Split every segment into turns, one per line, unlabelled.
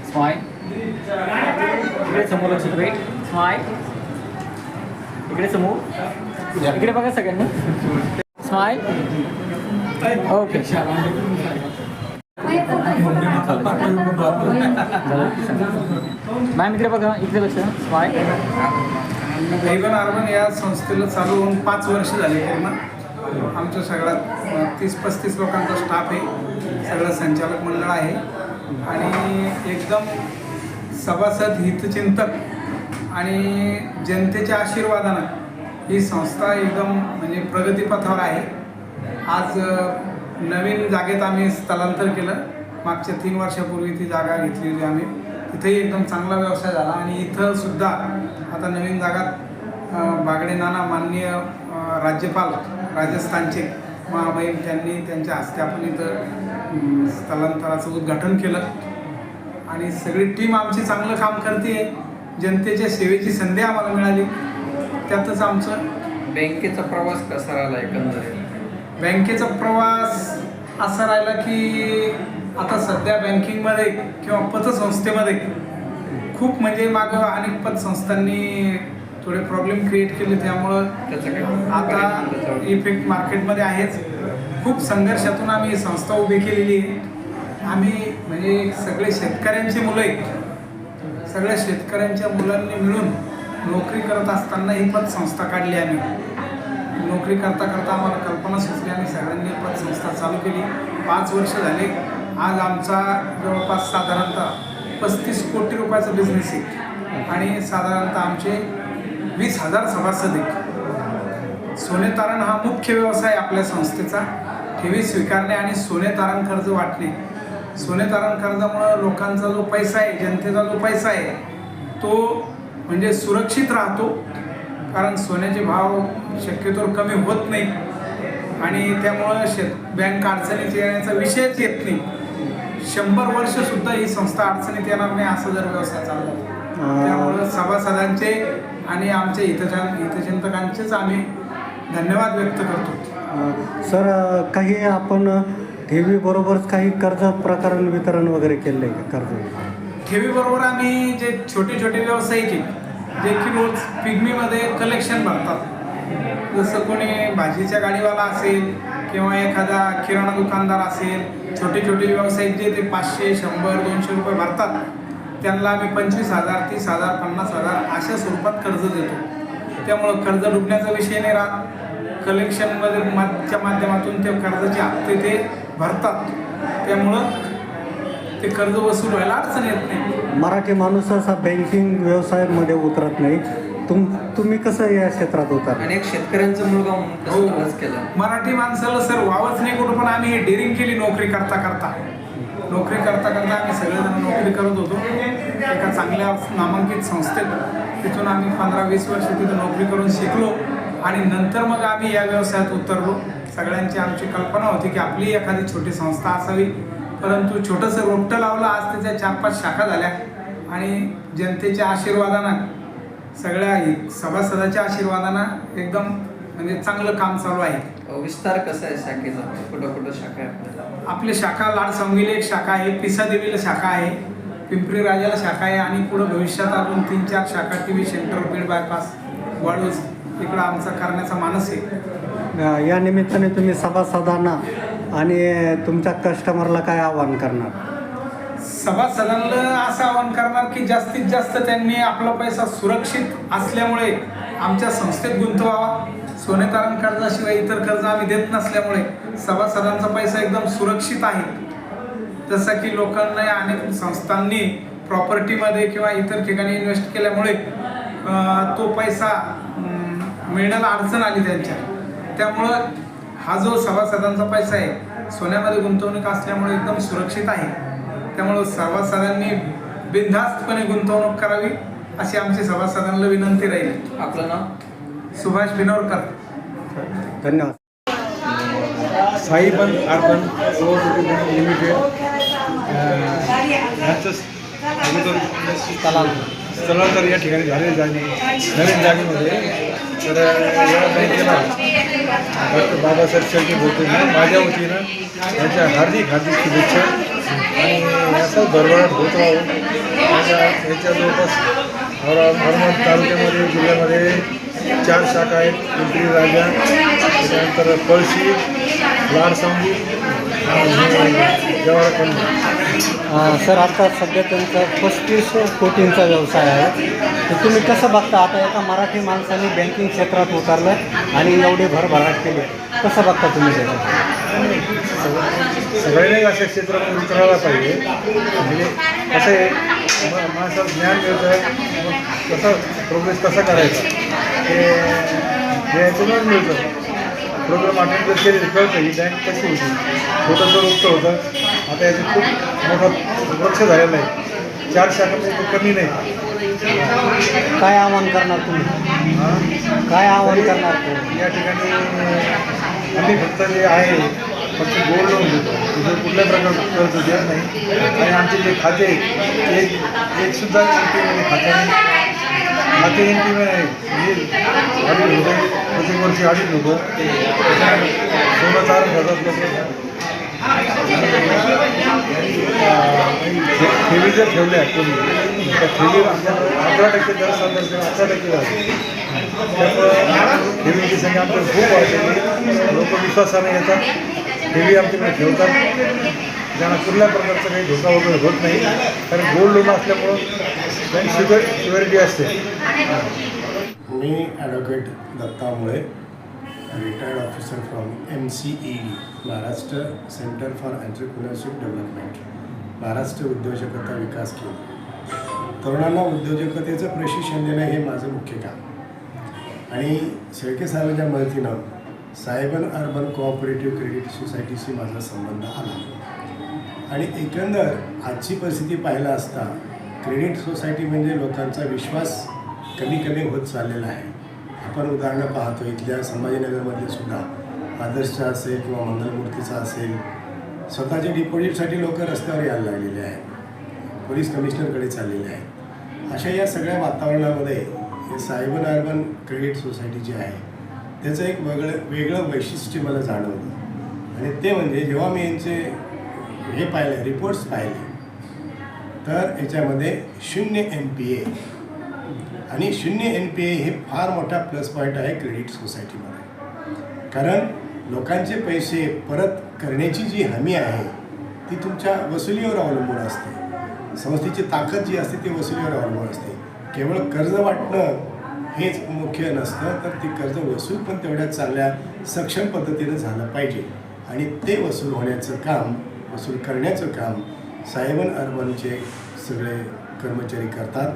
Smile. इकडे समोर लक्ष वेट. स्माइल. इकडे समोर. इकडे बघा सगळ्यांनी. स्माइल. ओके. मॅम इकडे बघा. इकडे लक्ष. स्माइल.
एवन अर्बन या संस्थेला चालू होऊन 5 वर्ष झाले पूर्ण. आमच्या सगळ्यात 30-35 लोकांचा स्टाफ आहे. सगळं संचालक मंडळ आहे आणि एकदम सभासद हितचिंतक आणि जनतेच्या आशीर्वादानं ही संस्था एकदम म्हणजे प्रगतीपथावर आहे. आज नवीन जागेत आम्ही स्थलांतर केलं. मागच्या 3 वर्षापूर्वी ती जागा घेतली होती आम्ही. तिथेही एकदम चांगला व्यवसाय झाला आणि इथं सुद्धा आता नवीन जागात बागडे नाना माननीय राज्यपाल राजस्थानचे महामहिम त्यांनी त्यांच्या हस्ते आपण इथं स्थलांतराचं उद्घाटन केलं आणि सगळी टीम आमची चांगलं काम करते. जनतेच्या सेवेची संधी आम्हाला मिळाली. त्यातच आमचं
बँकेचा प्रवास कसा राहिला एकंदरीत?
बँकेचा प्रवास असा राहिला की आता सध्या बँकिंगमध्ये किंवा पतसंस्थेमध्ये खूप म्हणजे मागं अनेक पतसंस्थांनी थोडे प्रॉब्लेम क्रिएट केले. त्यामुळं आता इफेक्ट मार्केटमध्ये आहेच. खूप संघर्षातून आम्ही ही संस्था उभी केलेली आहे. आम्ही म्हणजे सगळे शेतकऱ्यांची मुलं आहेत. सगळ्या शेतकऱ्यांच्या मुलांनी मिळून नोकरी करत असताना ही पतसंस्था काढली. आम्ही नोकरी करता करता आम्हाला कल्पना सुचली आणि सगळ्यांनी पतसंस्था चालू केली. 5 वर्ष झाले. आज आमचा जवळपास साधारणतः 35 कोटी रुपयाचा बिझनेस आहे आणि साधारणतः आमचे 20,000 सभासद आहेत. सोने तारण हा मुख्य व्यवसाय आपल्या संस्थेचा. ठेवी स्वीकारणे आणि सोने तारण कर्ज वाटणे. सोने तारण कर्जामुळं लोकांचा जो पैसा आहे, जनतेचा जो पैसा आहे तो म्हणजे सुरक्षित राहतो. कारण सोन्याचे भाव शक्यतो कमी होत नाही आणि त्यामुळं बँक अडचणीत येण्याचा विषयच येत नाही. 100 वर्षसुद्धा ही संस्था अडचणीत येणार नाही असं जर व्यवसाय चालला. त्यामुळं सभासदांचे आणि आमच्या हितचिंतकांचेच आम्ही धन्यवाद व्यक्त करतो.
सर, काही आपण ठेवीबरोबरच काही कर्ज प्रकरण वितरण वगैरे केलं आहे का? कर्ज
ठेवीबरोबर आम्ही जे छोटे छोटे व्यावसायिक आहेत जे की रोज पिगमीमध्ये कलेक्शन भरतात. जसं कोणी भाजीच्या गाडीवाला असेल किंवा एखादा किराणा दुकानदार असेल, छोटे छोटे व्यावसायिक जे ते 500, 100, 200 रुपये भरतात त्यांना आम्ही 25,000, 30,000, 50,000 अशा स्वरूपात कर्ज देतो. त्यामुळं कर्ज डुबण्याचा विषय नाही राहत. कलेक्शनमध्ये माध्यमातून ते कर्जाचे हप्ते ते भरतात. त्यामुळं ते कर्ज वसूल व्हायला अडचण येत नाही.
मराठी माणूस असा बँकिंग व्यवसायामध्ये उतरत नाही. तुम्ही कसं या क्षेत्रात उतरला?
अनेक शेतकऱ्यांचा मुलगा म्हणून कसं प्रवास केला?
मराठी माणसाला सर वावच नाही कुठं, पण आम्ही हे डेअरिंग केली नोकरी करता करता आम्ही सगळेजण नोकरी करत होतो एका चांगल्या नामांकित संस्थेत. तिथून आम्ही 15-20 वर्ष तिथं नोकरी करून शिकलो आणि नंतर मग आम्ही या व्यवसायात उतरलो. सगळ्यांची आमची कल्पना होती की आपली एखादी छोटी संस्था असावी, परंतु छोटंसं रोपटं लावलं. आज त्याच्या 4-5 शाखा झाल्या आणि जनतेच्या आशीर्वादानं, सगळ्या सभासदाच्या आशीर्वादानं एकदम म्हणजे चांगलं काम चालू आहे.
विस्तार कसा आहे शाखेचा? कुठं शाखा आहे
आपली शाखा लाडसंगीला एक शाखा आहे, पिसादेवीला शाखा आहे, पिंपरी राजाला शाखा आहे आणि पुढं भविष्यात अजून 3-4 शाखा TV centre, Beed bypass, Waluj इकडं आमचा करण्याचा मानस आहे.
या निमित्ताने तुम्ही सभासदांना आणि तुमच्या कस्टमरला काय आवाहन करणार?
सभासदांना असं आवाहन करणार की जास्तीत जास्त त्यांनी आपला पैसा सुरक्षित असल्यामुळे आमच्या संस्थेत गुंतवावा. सोने तारण कर्जाशिवाय इतर कर्ज आम्ही देत नसल्यामुळे सभासदांचा पैसा एकदम सुरक्षित आहे. जसं की लोकांना अनेक संस्थांनी प्रॉपर्टीमध्ये किंवा इतर ठिकाणी इन्व्हेस्ट केल्यामुळे तो पैसा मिळण्याला अडचण आली त्यांच्या. त्यामुळं हा जो सभासदांचा पैसा आहे सोन्यामध्ये गुंतवणूक असल्यामुळे एकदम सुरक्षित आहे. त्यामुळं सभासदांनी बिनधास्तपणे गुंतवणूक करावी अशी आमची सभासदांना विनंती राहील.
आपलं नाव?
सुभाष बिनोरकर.
धन्यवाद.
साईबन अर्बन कोऑपरेटिव्ह लिमिटेड यांचं स्थलांतर या ठिकाणी झालेलं जागे नवीन जागेमध्ये. तर या बँकेला डॉक्टर बाबासाहेब शेळके बोलतो माझ्या वतीनं त्यांच्या हार्दिक शुभेच्छा आणि याचा भरभराट होत राहून याच्या जवळपास औरंगाबाद तालुक्यामध्ये जिल्ह्यामध्ये 4 शाखा आहेत. पिंपरी राजा, त्यानंतर पळशी, लाडसांगी,
सर आता सध्या त्यांचा 35 कोटींचा व्यवसाय आहे. तर तुम्ही कसं बघता आता एका मराठी माणसाने बँकिंग क्षेत्रात उतरलं आणि एवढे भरभराट केले, कसं बघता तुम्ही त्याचं?
सगळ्यांनी अशा क्षेत्रामध्ये उतरायला पाहिजे. म्हणजे कसं आहे माणसाला ज्ञान मिळतं, मग कसं प्रोग्रेस कसा करायचा हे याच्यातूनच मिळतं. प्रोग्राम अटेंड जर केले कळतं ही बँक कशी होती. छोटंसं रोपटं होतं, आता याचं खूप मोठं वृक्ष झालेलं आहे. 4 शाखामध्ये तो कमी नाही.
काय आवाहन करणार तुम्ही? काय आवाहन करणार तुम्ही?
या ठिकाणी आम्ही फक्त जे आहे फक्त गोल्ड लोन देतो, तिथे कुठल्या प्रकारचं कर्ज देत नाही. आणि आमचे जे खाते एक सुद्धा एन पी मध्ये खाते एन पी मध्ये आहे. 2.5 होतं प्रत्येक वर्षी 2.5 होतं. सोनं तारण करतात लोक. ठेवी जर ठेवल्या कोणी त्या ठेवी आमच्या 11% दर सादर 11% झाले. त्यामुळं ठेवीची संख्या आमच्या खूप वाढलेली. लोक विश्वासाने येतात, ठेवी आमच्याकडे ठेवतात. त्यांना कुठल्या प्रकारचा काही धोका वगैरे होत नाही, कारण गोल्ड लोन असल्यामुळं त्यांची सिक्युरिटी असते.
मी ॲडव्होकेट दत्ता मुळे, retired officer from MCED, Maharashtra centre for entrepreneurship development, Maharashtra उद्योजकता विकास केंद्र. तरुणांना उद्योजकतेचं प्रशिक्षण देणं हे माझं मुख्य काम. आणि शेळके साहेबांच्या मदतीनं सायबन अर्बन कोऑपरेटिव्ह क्रेडिट सोसायटीशी माझा संबंध आला. आणि एकंदर आजची परिस्थिती पाहिला असता क्रेडिट सोसायटी म्हणजे लोकांचा विश्वास कमी कमी होत चाललेला आहे. आपण उदाहरणं पाहतो, इथल्या संभाजीनगरमधले सुद्धा आदर्शचा असेल किंवा मंगलमूर्तीचा असेल, स्वतःच्या डिपॉझिटसाठी लोक रस्त्यावर यायला लागलेले आहेत, पोलीस कमिशनरकडे चाललेले आहेत. अशा या सगळ्या वातावरणामध्ये हे सायबन अर्बन क्रेडिट सोसायटी जी आहे त्याचं एक वेगळं वैशिष्ट्य मला जाणवलं. आणि ते म्हणजे जेव्हा मी यांचे हे पाहिले, रिपोर्ट्स पाहिले, तर याच्यामध्ये 0 NPA आणि 0 NPA हे फार मोठा प्लस पॉईंट आहे क्रेडिट सोसायटीमध्ये. कारण लोकांचे पैसे परत करण्याची जी हमी आहे ती तुमच्या वसुलीवर अवलंबून असते. संस्थेची ताकद जी असते ती वसुलीवर अवलंबून असते. केवळ कर्ज वाटणं हेच मुख्य नसतं, तर ती कर्ज वसूल पण तेवढ्या चांगल्या सक्षम पद्धतीनं झालं पाहिजे. आणि ते वसूल होण्याचं काम, वसूल करण्याचं काम सायबन अर्बनचे सगळे कर्मचारी करतात.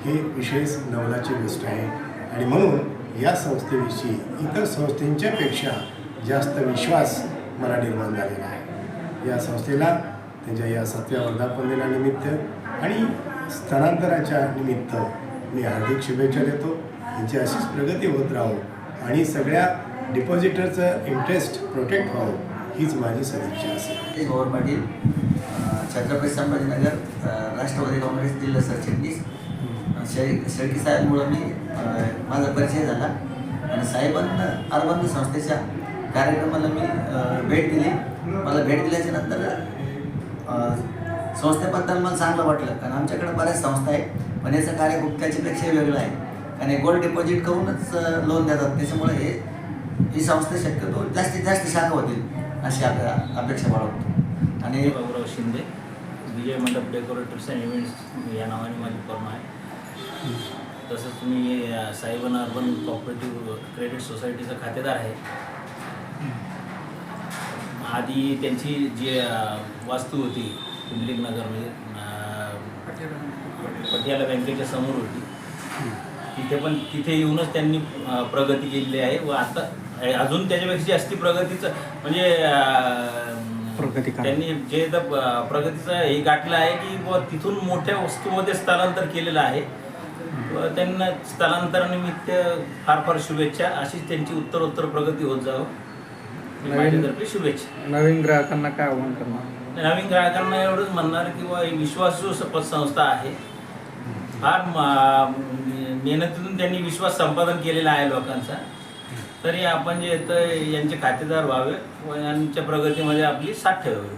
हे विशेष नवलाची गोष्ट आहे. आणि म्हणून या संस्थेविषयी इतर संस्थांच्यापेक्षा जास्त विश्वास मला निर्माण झालेला आहे. या संस्थेला त्यांच्या या 7व्या वर्धापन दिनानिमित्त आणि स्थलांतराच्या निमित्त मी हार्दिक शुभेच्छा देतो. यांची अशीच प्रगती होत राहो आणि सगळ्या डिपॉझिटरचं इंटरेस्ट प्रोटेक्ट व्हावं हीच माझी सदिच्छा असेल.
गव्हर्नमेंट छत्रपती संभाजीनगर, राष्ट्रवादी काँग्रेस जिल्हा सरचिटणीस. शेळके साहेबमुळं मी माझा परिचय झाला आणि सायबन अर्बन संस्थेच्या कार्यक्रमाला मी भेट दिली. मला भेट दिल्याच्या नंतर संस्थेबद्दल मला चांगलं वाटलं, कारण आमच्याकडे बऱ्याच संस्था आहेत पण याचं कार्य खूप त्याच्यापेक्षा वेगळं आहे. कारण गोल्ड डिपॉझिट करूनच लोन देतात, त्याच्यामुळे ही संस्था शक्यतो जास्तीत जास्त शाखा होतील अशी आपल्या अपेक्षा बाळगतो. आणि
गौरव शिंदे,
विजय मंडप डेकोरेटर्स अँड इव्हेंट्स या नावाने माझी फर्म आहे. तसंच मी साईबन अर्बन कॉपरेटिव्ह क्रेडिट सोसायटीचा खातेदार आहे. आधी त्यांची जी वास्तू होती कुंडलिक नगरमध्ये पटियाला बँकेच्या समोर होती, तिथे येऊनच त्यांनी प्रगती केलेली आहे व आता अजून त्याच्यापेक्षा जास्ती प्रगतीचं म्हणजे त्यांनी जे प्रगतीचं हे गाठलं आहे की व तिथून मोठ्या वस्तूमध्ये स्थलांतर केलेलं आहे व त्यांना स्थलांतरानिमित्त फार फार शुभेच्छा. अशीच त्यांची उत्तरोत्तर प्रगती होत जावं माझ्यातर्फे शुभेच्छा.
नवीन ग्राहकांना काय आव्हान करणार?
नवीन ग्राहकांना एवढंच म्हणणार किंवा विश्वासू पतसंस्था आहे. फार मेहनतीतून त्यांनी विश्वास संपादन केलेला आहे लोकांचा. तरी आपण जे येतं यांचे खातेदार व्हावे व यांच्या प्रगतीमध्ये आपली साथ ठेवावी.